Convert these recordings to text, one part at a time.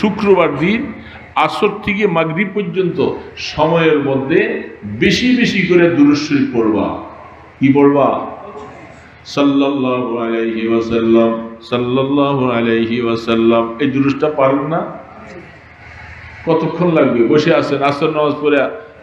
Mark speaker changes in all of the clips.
Speaker 1: শুক্রবার দিন আসর থেকে মাগরিব পর্যন্ত সময়ের মধ্যে বেশি বেশি করে দুরূদ শরীফ পড়বা। কি পড়বা? সাল্লাল্লাহু আলাইহি ওয়াসাল্লাম, সাল্লাল্লাহু আলাইহি ওয়াসাল্লাম। এই দুরূদটা পারেন না? কতক্ষণ লাগবে? বসে আছেন, আসর নামাজ পড়ে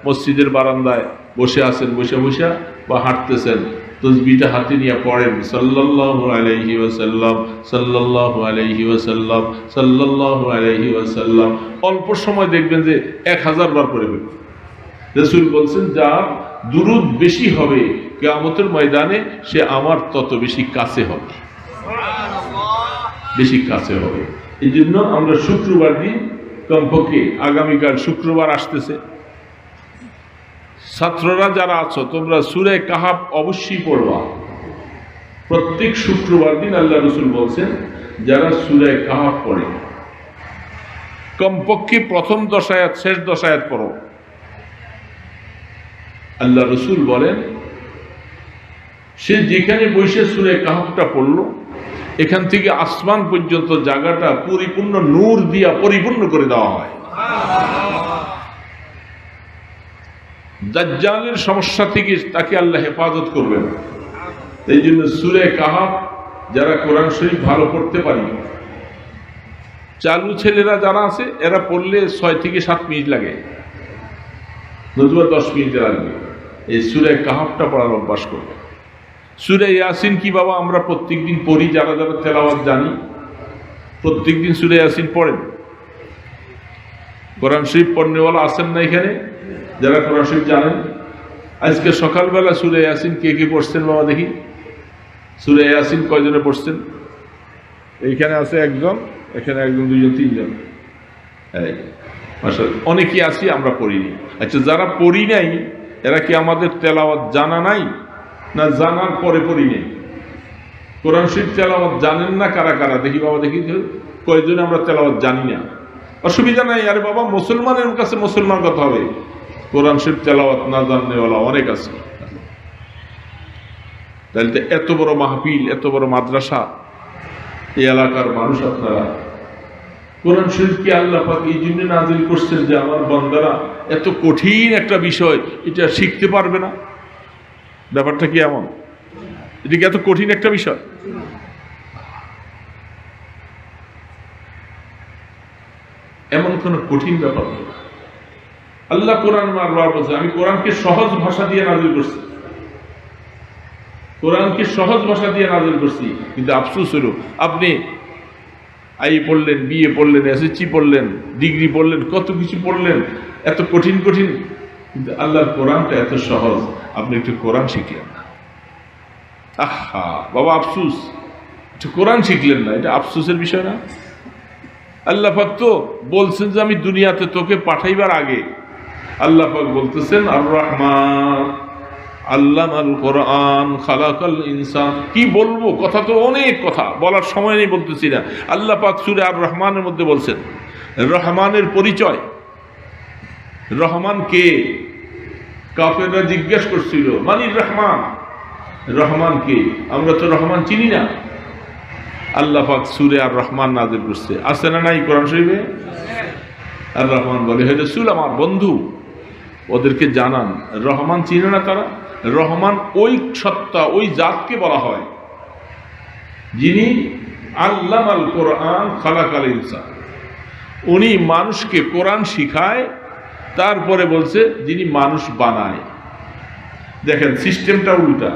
Speaker 1: মসজিদের বারান্দায় বসে আছেন, বসে বসে বা হাঁটতেছেন, তসবিহটা হাতে নিয়ে পড়েন সাল্লাল্লাহু আলাইহি ওয়াসাল্লাম, সাল্লাল্লাহু আলাইহি ওয়াসাল্লাম, সাল্লাল্লাহু আলাইহি ওয়াসাল্লাম। অল্প সময় দেখবেন যে 1000 বার পড়ে ফেলবেন। রাসূল বলছেন, যার দুরূদ বেশি হবে কিয়ামতের ময়দানে সে আমার তত বেশি কাছে হবে, বেশি কাছে হবে। এই জন্য আমরা শুক্রবার দিন কমপক্ষে, আগামীকাল শুক্রবার আসতেছে, ছাত্ররা যারা আছো তোমরা সূরা কাহাফ অবশ্যই পড়বা। প্রত্যেক শুক্রবার দিন আল্লাহ রাসূল বলছেন, যারা সূরা কাহাফ পড়ে কমপক্ষে প্রথম 10 আয়াত শেষ 10 আয়াত পড়ো। আল্লাহ রাসূল বলেন, সে যেখানে বসে সূরা কাহাফটা পড়লো, এখান থেকে আসমান পর্যন্ত জায়গাটা পরিপূর্ণ নূর দিয়া পরিপূর্ণ করে দেওয়া হয়। দাজ্জালের সমস্যা থেকে তাকে আল্লাহ হেফাজত করবেন। এই জন্য সূরা কাহাফ যারা কোরআন শরীফ ভালো পড়তে পারি, চালু ছেলেরা যারা আছে এরা পড়লে 6 থেকে 7 মিনিট লাগে, নতুবা 10 মিনিট লাগবে। এই সূরা কাহাফটা পড়ার অভ্যাস করবে। সূরা ইয়াসিন কি বাবা আমরা প্রত্যেকদিন পড়ি? যারা যারা তেলাওয়াত জানি প্রত্যেকদিন সূরা ইয়াসিন পড়েন। কোরআন শরীফ পড়নেওয়ালা আছেন না এখানে? যারা কোরআন শরীফ জানেন, আজকে সকালবেলা সূরা ইয়াসিন কে কে পড়ছেন বাবা দেখি? সূরা ইয়াসিন কয়জনে পড়ছেন? এইখানে আছে একজন, এখানে একজন, দুইজন, তিনজন। মাশাআল্লাহ, অনেকেই আছি আমরা পড়িনি। আচ্ছা, যারা পড়ি নাই এরা কি আমাদের তেলাওয়াত জানা নাই, না জানার পরে পড়ি নাই? কোরআন শরীফ তেলাওয়াত জানেন না কারা কারা দেখি বাবা দেখি? কয়জনে আমরা তেলাওয়াত জানি না? অসুবিধা নাই, আরে বাবা মুসলমানের কাছে মুসলমান কথা হবে, কোরআন শরীফ তেলাওয়াত না জাননেওয়ালা অনেক আছে। তাহলে তো এত বড় মাহফিল, এত বড় মাদ্রাসা, এই এলাকার মানুষ আপনারা, কোরআন শরীফকে আল্লাহ পাক এই জন্য নাজিল করছেন যে আমার বান্দারা এত কঠিন একটা বিষয় এটা শিখতে পারবে না। ব্যাপারটা কি এমন? এটা কি এত কঠিন একটা বিষয়? এমন কোন কঠিন ব্যাপার নেই। আল্লাহ কোরআন মারবার বলছে, আমি কোরআনকে সহজ ভাষা দিয়ে নাজিল করছি, কোরআনকে সহজ ভাষা দিয়ে নাজিল করছি। কিন্তু আফসোস হলো, আপনি আই পড়লেন, বিএ পড়লেন, এসএসসি পড়লেন, ডিগ্রি পড়লেন, কত কিছু পড়লেন, এত কঠিন কঠিন, কিন্তু আল্লাহর কোরআনটা এত সহজ, আপনি একটু কোরআন শিখলেন না। আহা বাবা, আফসোস, একটু কোরআন শিখলেন না, এটা আফসোসের বিষয় না? আল্লাহ পাক তো বলছেন যে আমি দুনিয়াতে তোকে পাঠাইবার আগে আল্লাহ পাক বলতেছেন, আর রহমান আল্লামাল কোরআন খালাকাল ইনসান। কি বলবো, কথা তো অনেক, কথা বলার সময় নেই, বলতেছি না। আল্লাহ পাক সূরা আর রহমানের মধ্যে বলছেন, রহমানের পরিচয়। রহমান কে? কাফেররা জিজ্ঞাসা করছিল, মানির রহমান, রহমান কে? আমরা তো রহমান চিনি না। আল্লাহ পাক সূরা আর রহমান নাযিল করছে, আছে না নাই কোরআন শরীফে? আর রহমান বলে, হে রাসূল আমার বন্ধু, ওদেরকে জানান, রহমান চিনে না তারা? রহমান ওই সত্তা, ওই জাতকে বলা হয় যিনি আল্লামাল কোরআন খালাকাল ইনসান। উনি মানুষকে কোরআন শিখায়, তারপরে বলছে যিনি মানুষ বানায়। দেখেন সিস্টেমটা উল্টা,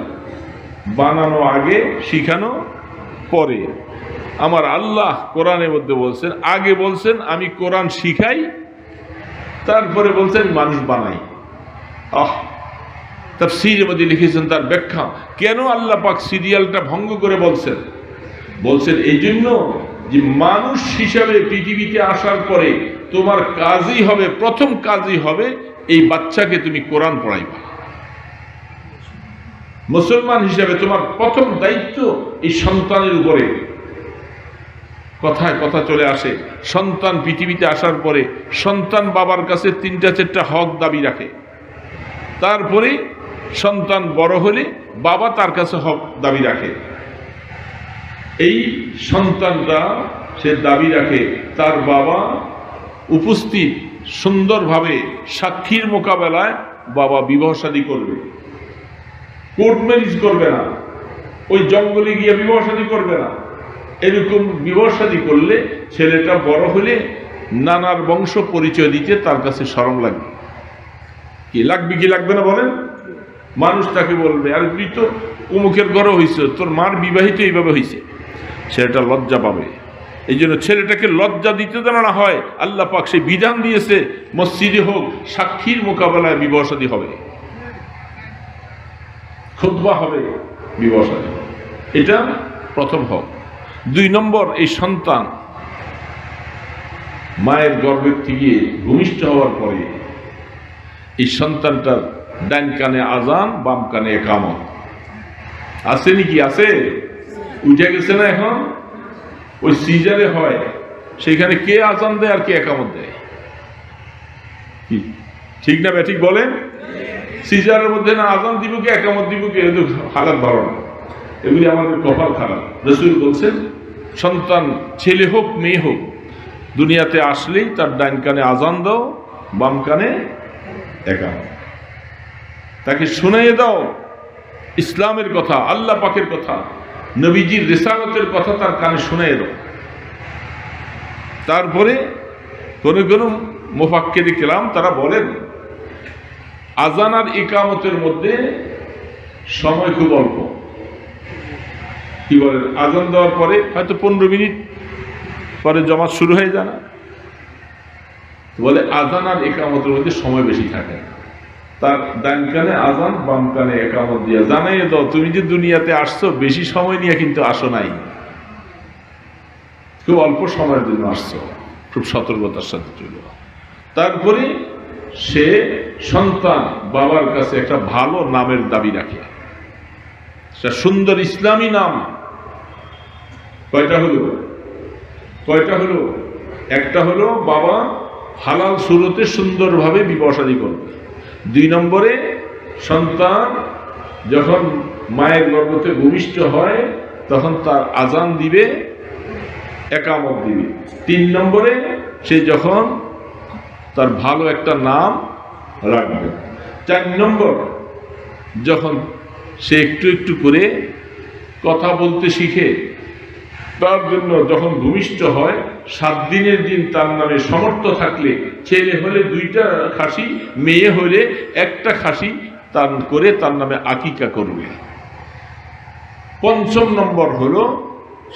Speaker 1: বানানো আগে, শিখানো পরে। আমার আল্লাহ কোরআনের মধ্যে বলছেন, আগে বলছেন আমি কোরআন শিখাই, তারপরে বলছেন মানুষ বানাই। তাফসীরের মধ্যে লিখেছেন তার ব্যাখ্যা, কেন আল্লাহ পাক সিরিয়ালটা ভঙ্গ করে বলছেন এই জন্য যে মানুষ হিসাবে পৃথিবীতে আসার পরে তোমার কাজই হবে, প্রথম কাজই হবে এই বাচ্চাকে তুমি কোরআন পড়াইবা। মুসলমান হিসাবে তোমার প্রথম দায়িত্ব এই সন্তানের উপরে। কথায় কথা চলে আসে, সন্তান পৃথিবীতে আসার পরে সন্তান বাবার কাছে 3-4টা হক দাবি রাখে, তারপরে সন্তান বড় হলে বাবা তার কাছে হক দাবি রাখে। এই সন্তানরা সে দাবি রাখে তার বাবা উপস্থিত সুন্দরভাবে সাক্ষীর মোকাবেলায় বাবা বিবাহ শাদী করবে, কোর্ট ম্যারেজ করবে না, ওই জঙ্গলে গিয়ে বিবাহ শাদী করবে না। এরকম বিবাহ শাদী করলে ছেলেটা বড় হলে নানার বংশ পরিচয় দিতে তার কাছে শরম লাগবে। কি লাগবে কি লাগবে না বলেন? মানুষ তাকে বলবে, আরে তুই তো অমুকের ঘরে হয়েছে, তোর মার বিবাহিত এইভাবে হয়েছে। ছেলেটা লজ্জা পাবে। এই জন্য ছেলেটাকে লজ্জা দিতে যেন না হয়, আল্লাহ পাক সেই বিধান দিয়েছে, মসজিদে হোক সাক্ষীর মোকাবেলায় বিবাহ শাদী হবে, খুতবা হবে, বিবাহ শাদী। এটা প্রথম হোক। 2 নম্বর, এই সন্তান মায়ের গর্ভের থেকে ভূমিষ্ঠ হওয়ার পরে এই সন্তানটার ডান কানে আজান, বাম কানে একামত। আছে নাকি? আছে, উঠে গেছে না এখন? ওই সিজারে হয়, সেখানে কে আজান দেয় আর কে একামত দেয়? ঠিক না ব্যাঠিক বলেন? সিজারের মধ্যে না আজান দিব কে একামত দিব কে, হালাত ভালো না। এগুলি আমাদের কপাল খারাপ। রাসূল বলছেন, সন্তান ছেলে হোক মেয়ে হোক দুনিয়াতে আসলেই তার ডান কানে আজান দাও, বাম কানে একামত। তাকে শুনিয়ে দাও ইসলামের কথা, আল্লাহ পাকের কথা, নবীজির রিসালাতের কথা তার কানে শুনিয়ে দাও। তারপরে কোন মুফাক্কিরে কেরাম তারা বলেন, আজান আর ইকামতের মধ্যে সময় খুব অল্প। কি বলেন? আজান দেওয়ার পরে হয়তো 15 মিনিট পরে জামাত শুরু হয়ে যায় না? বলে আজান আর ইকামতের মধ্যে সময় বেশি থাকে। তার ডান কানে আজান, বাম কানে একামত দিয়া জানাই দাও, তুমি যে দুনিয়াতে আসছো বেশি সময় নিয়ে কিন্তু আসো নাই, খুব অল্প সময়ের জন্য আসছো, খুব সতর্কতার সাথে চলো। তারপরে সে সন্তান বাবার কাছে একটা ভালো নামের দাবি রাখে, সেটা সুন্দর ইসলামী নাম। কয়টা হলো? একটা হলো বাবা হালাল সুরতে সুন্দরভাবে বিবাহ শাদী করবে। 2 নম্বরে সন্তান যখন মায়ের গর্ভে ভূমিষ্ঠ হয় তখন তার আজান দিবে, একামত দিবে। 3 নম্বরে সে যখন তার ভালো একটা নাম রাখবে। 4 নম্বর, যখন সে একটু একটু করে কথা বলতে শিখে, তার জন্য যখন ভূমিষ্ঠ হয় 7 দিনের দিন তার নামে সমর্থ থাকলে, ছেলে হলে 2টা খাসি, মেয়ে হলে 1টা খাসি তার করে তার নামে আকিকা করবে। 5 নম্বর হলো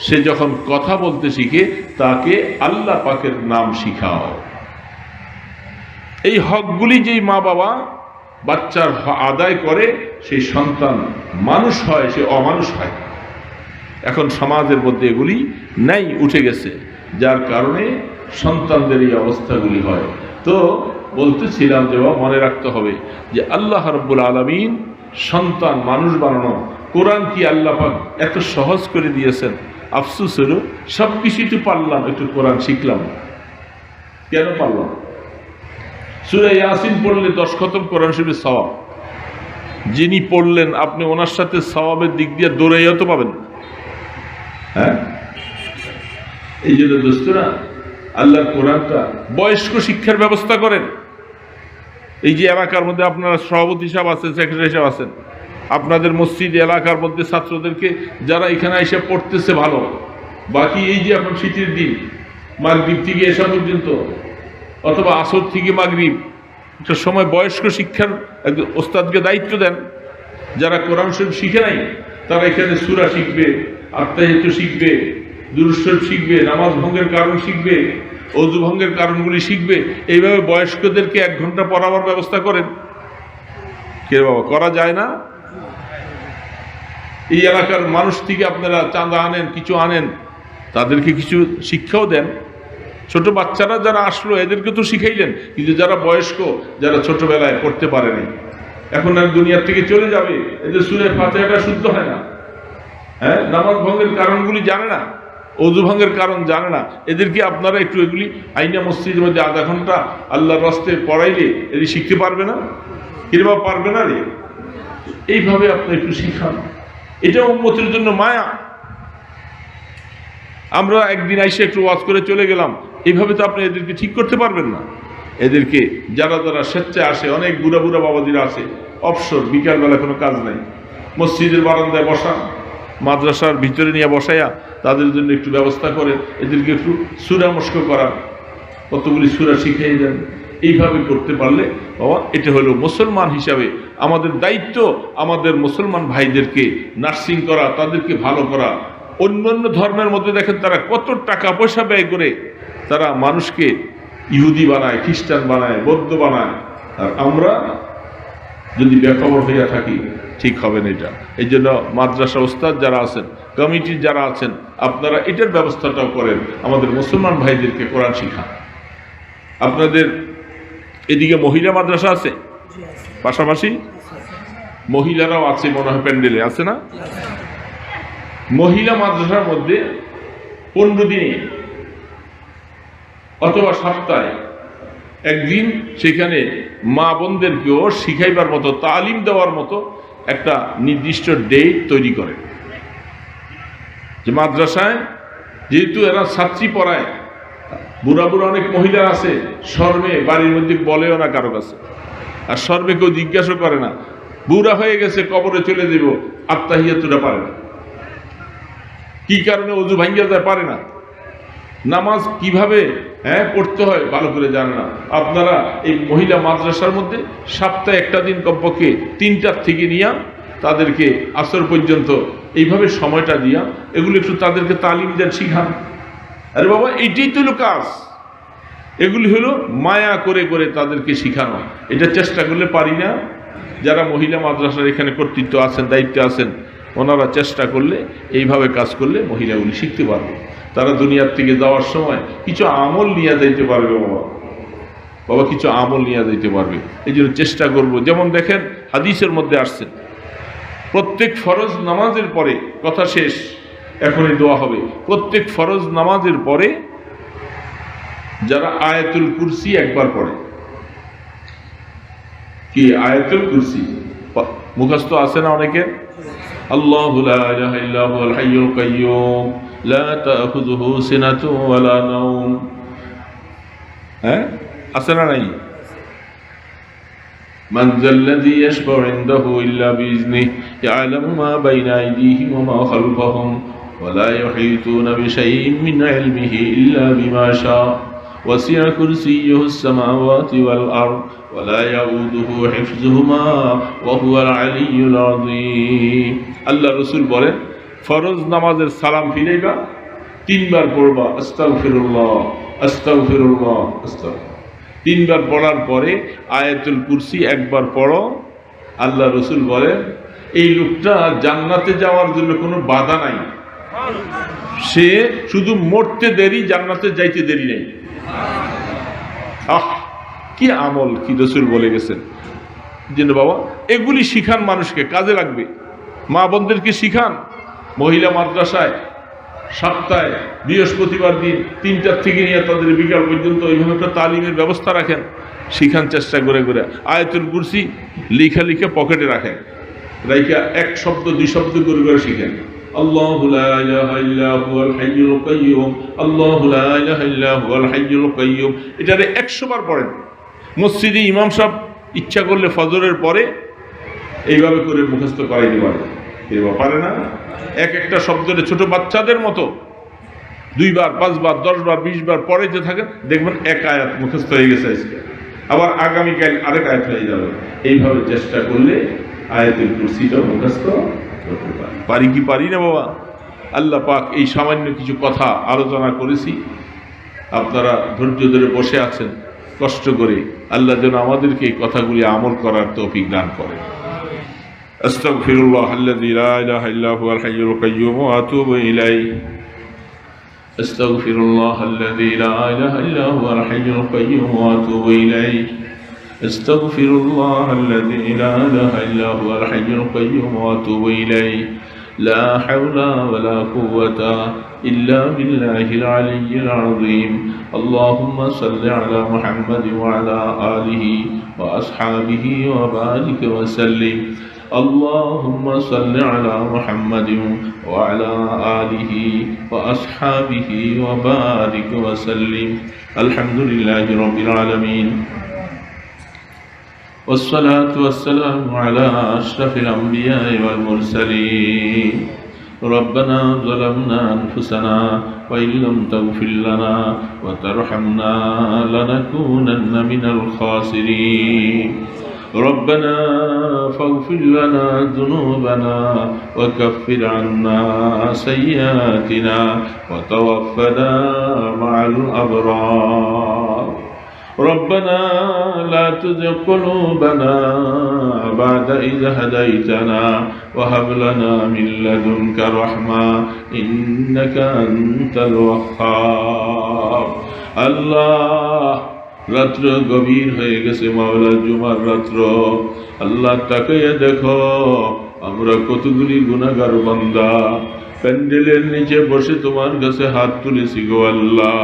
Speaker 1: সে যখন কথা বলতে শিখে তাকে আল্লাহ পাকের নাম শিখাও। এই হকগুলি যেই মা বাবা বাচ্চার আদায় করে, সেই সন্তান মানুষ হয়, সে অমানুষ হয়। এখন সমাজের মধ্যে এগুলি নাই, উঠে গেছে, যার কারণে সন্তানদের এই অবস্থাগুলি হয়। তো বলতেছিলাম যে মনে রাখতে হবে যে আল্লাহ রাব্বুল আলামিন সন্তান মানুষ বানানো, কোরআন কি আল্লাহ পাক এত সহজ করে দিয়েছেন। আফসোস হলো সব কিছুই তো পারলাম, একটু কোরআন শিখলাম, কেন পারলাম? সূরা ইয়াসিন পড়লে 10 খতম কোরআন শরীফের সওয়াব। যিনি পড়লেন আপনি ওনার সাথে সওয়াবের দিক দিয়ে দৌড়াইয়া তো পাবেন। হ্যাঁ, এই জন্য দোস্তরা আল্লাহর কোরআনটা বয়স্ক শিক্ষার ব্যবস্থা করেন। এই যে এলাকার মধ্যে আপনারা সভাপতি সাহেব আছেন, সেক্রেটারি সাহেব আছেন, আপনাদের মসজিদ এলাকার মধ্যে ছাত্রদেরকে যারা এখানে এসে পড়তেছে ভালো, বাকি এই যে এখন শীতের দিন মাগরিব থেকে এসা পর্যন্ত অথবা আসর থেকে মাগরিব একটা সময় বয়স্ক শিক্ষার একজন ওস্তাদকে দায়িত্ব দেন। যারা কোরআন শরীফ শিখে নাই তারা এখানে সূরা শিখবে, আত্মাহিত শিখবে, দুরূদ শরীফ শিখবে, নামাজ ভঙ্গের কারণ শিখবে, অজু ভঙ্গের কারণগুলি শিখবে। এইভাবে বয়স্কদেরকে 1 ঘন্টা পড়াবার ব্যবস্থা করেন। কে বাবা, করা যায় না? এই এলাকার মানুষ থেকে আপনারা চাঁদা আনেন, কিছু আনেন, তাদেরকে কিছু শিক্ষাও দেন। ছোট বাচ্চারা যারা আসলো এদেরকে তো শিখাইলেন, কিন্তু যারা বয়স্ক, যারা ছোটবেলায় পড়তে পারেনি, এখন আর দুনিয়ার থেকে চলে যাবে, এদের সূরা ফাতিহাটা শুদ্ধ হয় না, হ্যাঁ, নামাজ ভঙ্গের কারণগুলি জানে না, অজু ভঙ্গের কারণ জানে না, এদেরকে আপনারা একটু এগুলি আইনা মসজিদের মধ্যে 1/2 ঘন্টা আল্লাহর রাস্তায় পড়াইলে এদের শিখতে পারবে না? কিংবা পারবে না রে? এইভাবে আপনি একটু শিখান। এটা উম্মতের জন্য মায়া। আমরা একদিন আইসে একটু ওয়াজ করে চলে গেলাম, এইভাবে তো আপনি এদেরকে ঠিক করতে পারবেন না। এদেরকে যারা যারা স্বেচ্ছায় আসে, অনেক বুড়া বুড়া বাবাজিরা আছে, অবসর বিকালবেলা কোনো কাজ নাই, মসজিদের বারান্দায় বসা, মাদ্রাসার ভিতরে নিয়ে বসাইয়া তাদের জন্য একটু ব্যবস্থা করেন, এদেরকে একটু সূরা মস্ক করা, কতগুলি সূরা শিখিয়ে দেন। এইভাবে করতে পারলে বাবা এটা হলো মুসলমান হিসাবে আমাদের দায়িত্ব, আমাদের মুসলমান ভাইদেরকে নার্সিং করা, তাদেরকে ভালো করা। অন্যান্য ধর্মের মধ্যে দেখেন তারা কত টাকা পয়সা ব্যয় করে তারা মানুষকে ইহুদি বানায়, খ্রিস্টান বানায়, বৌদ্ধ বানায়, আর আমরা যদি বেখবর হইয়া থাকি ঠিক হবে না এটা। এই জন্য মাদ্রাসা ওস্তাদ যারা আছেন, কমিটির যারা আছেন, আপনারা এটার ব্যবস্থাটাও করেন, আমাদের মুসলমান ভাইদেরকে কোরআন শিখান। আপনাদের এদিকে মহিলা মাদ্রাসা আছে, পাশাপাশি মহিলারাও আছে মনে হয়, প্যান্ডেলে আছে না? মহিলা মাদ্রাসার মধ্যে 15 দিনে অথবা সপ্তাহে একদিন সেখানে মা বোনদেরকেও শিখাইবার মতো, তালিম দেওয়ার মতো একটা নির্দিষ্ট ডেট তৈরি করে, যে মাদ্রাসায় যেহেতু এরা ছাত্রী পড়ায়, বুড়া বুড়া অনেক মহিলা আছে, শর্মে বাড়ির মধ্যে বলেও না কারো কাছে, আর শর্মে কেউ জিজ্ঞাসা করে না, বুড়া হয়ে গেছে কবরে চলে দেব, আত্মাহিয়াতুটা পারে না, কি কারণে অজু ভাঙ্গিয়া যায় পারে না, নামাজ কিভাবে পড়তে হয় ভালো করে জানে না। আপনারা এই মহিলা মাদ্রাসার মধ্যে সপ্তাহে একটা দিন কমপক্ষে 3টার থেকে নিয়ে তাদেরকে আসর পর্যন্ত এইভাবে সময়টা দিয়া এগুলো একটু তাদেরকে তালিম দেন, শিখান। আরে বাবা এইটাই তো হলো কাজ, এগুলি হলো মায়া করে করে তাদেরকে শিখানো। এটা চেষ্টা করলে পারি না, যারা মহিলা মাদ্রাসার এখানে কর্তৃত্ব আছেন, দায়িত্বে আছেন, ওনারা চেষ্টা করলে এইভাবে কাজ করলে মহিলাগুলি শিখতে পারবে, তারা দুনিয়ার থেকে যাওয়ার সময় কিছু আমল নিয়ে যাইতে পারবে। বাবা কিছু আমল নিয়ে যাইতে পারবে, এই জন্য চেষ্টা করবো। যেমন দেখেন হাদিসের মধ্যে আসছেন, প্রত্যেক ফরজ নামাজের পরে, কথা শেষ, এখনই দোয়া হবে, প্রত্যেক ফরজ নামাজের পরে যারা আয়াতুল কুরসি একবার পড়ে, কি আয়াতুল কুরসি মুখস্থ আছে না অনেকের? আল্লাহু লা ইলাহা ইল্লা হুয়াল হাইয়ুল কাইয়্যুম লা তাখুযুহু সিনাতুন ওয়ালা নাওম, আছে না নাই? মান যাল্লাযী ইয়াশফাউ ইনদাহু ইল্লা বিইজনিহি ইয়ালামু মা বাইনা আইদিহিম ওয়া মা খালফাহুম ওয়া লা ইউহীতুনা বিশাইইন মিন ইলমিহি ইল্লা বিমা শাআ ওয়াসি'a কুরসিয়্যুহুস সামাওয়াতি ওয়াল আরদ ওয়া লা ইয়াউদুহু হিফযুহুমা ওয়া হুয়াল আলিয়্যুল আযীম। আল্লাহ রাসূল বলেন, ফরজ নামাজের সালাম ফিরাইবা 3 বার পড়বা আস্তাগফিরুল্লাহ আস্তাগফিরুল্লাহ আস্তাগফিরুল্লাহ, 3 বার পড়ার পরে আয়াতুল কুরসি একবার পড়ো। আল্লাহ রাসূল বলেন এই লোকটা জান্নাতে যাওয়ার জন্য কোনো বাধা নাই, সে শুধু মরতে দেরি, জান্নাতে যাইতে দেরি নেই। কি আমল, কি রাসূল বলে গেছেন। যেন বাবা এগুলি শিখান, মানুষকে কাজে লাগবে, মা বোনদেরকে শিখান। মহিলা মাদ্রাসায় সপ্তাহে বৃহস্পতিবার দিন 3টার থেকে নিয়ে তাদের বিকাল পর্যন্ত ওইভাবে একটা তালিমের ব্যবস্থা রাখেন, শিখান চেষ্টা করে করে। আয়াতুল কুরসি লিখা লিখে পকেটে রাখেন, রাইখা 1 শব্দ 2 শব্দ করে করে শিখেন। আল্লাহু লা ইলাহা ইল্লা হুয়াল হাইয়ুল কাইয়্যুম, আল্লাহু লা ইলাহা ইল্লা হুয়াল হাইয়ুল কাইয়্যুম, এটারে 100 বার পড়েন। মসজিদে ইমাম সাহেব ইচ্ছা করলে ফজরের পরে এইভাবে করে মুখস্থ করাইতে পারে, পারে না? একটা শব্দের ছোট বাচ্চাদের মতো 2 বার 5 বার 10 বার 20 বার পড়াইতে থাকেন, দেখবেন 1 আয়াত মুখস্থ হয়ে গেছে আজকে, আবার আগামীকাল আরেক আয়াত হয়ে যাবে। এইভাবে চেষ্টা করলে আয়াতুল কুরসিটাও মুখস্থ করতে পারি কি পারি না বাবা? আল্লাহ পাক এই সামান্য কিছু কথা আলোচনা করেছি, আপনারা ধৈর্য ধরে বসে আছেন কষ্ট করে। আল্লাহ যেন আমাদেরকে এই কথাগুলি আমল করার তৌফিক দান করে। আস্তাগফিরুল্লাহাল্লাযী লা ইলাহা ইল্লা হুয়াল হাইয়ুল কাইয়্যুম ওয়া আতুবু ইলাইহি। আস্তাগফিরুল্লাহাল্লাযী লা ইলাহা ইল্লা হুয়াল হাইয়ুল কাইয়্যুম ওয়া আতুবু ইলাইহি। আস্তাগফিরুল্লাহাল্লাযী লা ইলাহা ইল্লা হুয়াল হাইয়ুল কাইয়্যুম ওয়া আতুবু ইলাইহি। লা হাওলা ওয়ালা কুওয়াতা ইল্লা বিল্লাহিল আলিয়্যিল আযীম। আল্লাহুম্মা সাল্লি আলা মুহাম্মাদ ওয়া আলা আলিহি ওয়া আসহাবিহি ওয়া বারিক ওয়া সাল্লিম। اللهم صل على محمد وعلى آله وأصحابه وبارك وسلم. الحمد لله رب العالمين، والصلاة والسلام على أشرف الأنبياء والمرسلين. ربنا ظلمنا أنفسنا وإن لم تغفر لنا وترحمنا لنكونن من الخاسرين. ربنا فاغفر لنا ذنوبنا وكفر عنا سيئاتنا وتوفنا مع الأبرار. ربنا لا تزغ قلوبنا بعد إذ هديتنا وهب لنا من لدنك رحمة إنك أنت الوهاب. الله রাত্র গভীর হয়ে গেছে মাওলা, জুমার রাত্র। আল্লাহ তাকাইয়া দেখো আমরা কতগুলি গুনাহগার বান্দা প্যান্ডেলের নিচে বসে তোমার কাছে হাত তুলেছি গো আল্লাহ,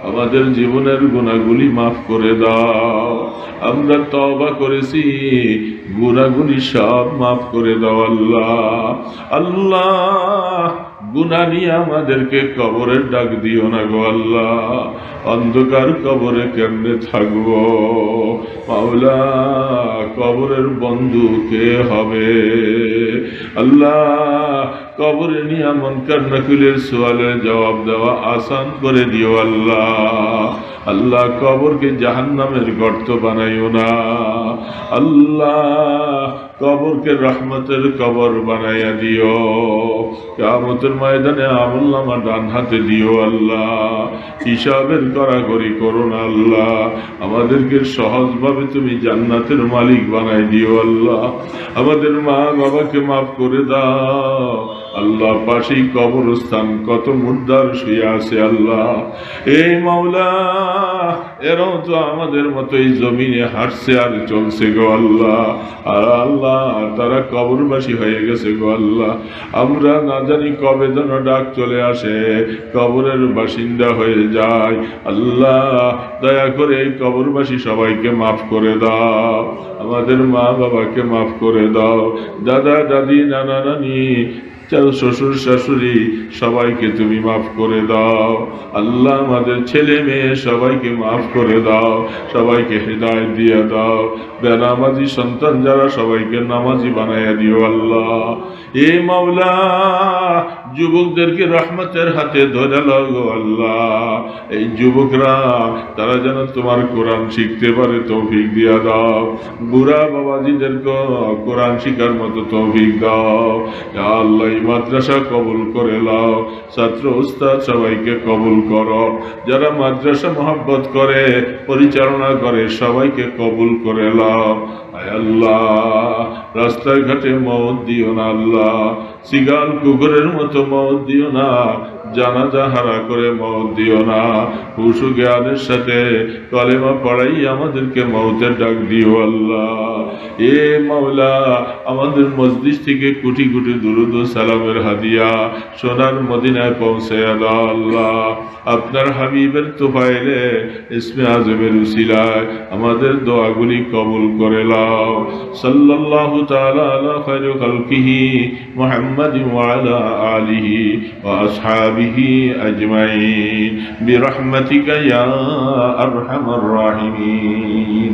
Speaker 1: আমাদের জীবনের গুনাহগুলি মাফ করে দাও। আমরা তওবা করেছি, গুনাহগুলি সব মাফ করে দাও আল্লাহ। আল্লাহ গুনাহ নিয়ে আমাদেরকে কবরের ডাক দিও না গো আল্লাহ, অন্ধকার কবরে কেমনে থাকবো মাওলা, কবরের বন্ধু কে হবে আল্লাহ। কবরে নিয়ে মুনকার নাকিরের সওয়ালের জবাব দেওয়া আসান করে দিও আল্লাহ। আল্লাহ কবরকে জাহান্নামের গর্ত বানাইও না আল্লাহ, কবরকে রহমতের কবর বানাইয়া দিও। কিয়ামতের ময়দানে আমলনামা ডান হাতে দিও আল্লাহ, হিসাবের কড়াকড়ি করো না আল্লাহ। আমাদেরকে সহজভাবে তুমি জান্নাতের মালিক বানাই দিও আল্লাহ। আমাদের মা বাবাকে মাফ করে দাও আল্লাহ। পাশেই কবরস্থান কত মুর্দার শুয়ে আছে আল্লাহ। এই মাওলা এরাও তো আমাদের মতো এই জমিনে হাঁটছে আর চলছে গো আল্লাহ, আর আল্লাহ তারা কবরবাসী হয়ে গেছে গো আল্লাহ। আমরা না জানি কবে যেন ডাক চলে আসে, কবরের বাসিন্দা হয়ে যায় আল্লাহ। দয়া করে এই কবরবাসী সবাইকে মাফ করে দাও, আমাদের মা বাবাকে মাফ করে দাও, দাদা দাদি নানা নানি শ্বশুর শাশুড়ি সবাইকে তুমি মাফ করে দাও আল্লাহ। আমাদের ছেলে মেয়ে সবাইকে মাফ করে দাও, সবাইকে হেদায়েত দিয়ে দাও। বেনামাজি সন্তান যারা সবাইকে নামাজি বানাইয়া দিও আল্লাহ। এ মাওলা যুবকদেরকে রহমতের হাতে ধরে লাগো আল্লাহ। এই যুবকরা তারা যেন তোমার কোরআন শিখতে পারে তৌফিক দিয়া দাও। বুড়া বাবাজিদেরকে কোরআন শিখার মতো তৌফিক দাও আল্লাহ। মাদ্রাসা কবুল করে লাও, ছাত্র উস্তাদ সবাইকে কবুল করো। যারা মাদ্রাসা মহব্বত করে পরিচালনা করে সবাইকে কবুল করে লাও আল্লাহ। রাস্তায় ঘাটে মওত দিও না আল্লাহ, সিগাল কুকুরের মতো মওত দিও না, জানাজা হারা করে মওত দিও না। হুশু জ্ঞানের সাথে কলেমা পড়াই আমাদেরকে মওতের ডাক দিও আল্লাহ। এ মাওলা আমাদের মসজিদ থেকে কোটি কোটি দুরুদ ও সালামের হাদিয়া সোনার মদিনায় পৌঁছায়া দাও আল্লাহ। আপনার হাবিবের তোফাইলে ইসমে আজমের উসিলায় আমাদের দোয়াগুলি কবুল করে লাও। সাল্লাল্লাহু তাআলা আলা খায়রি খালকিহি মুহাম্মাদিন ওয়া আলা আলিহি ওয়া আসহাবিহি আজমাইন বিরহমাতিকা ইয়া আরহামার রাহিমিন।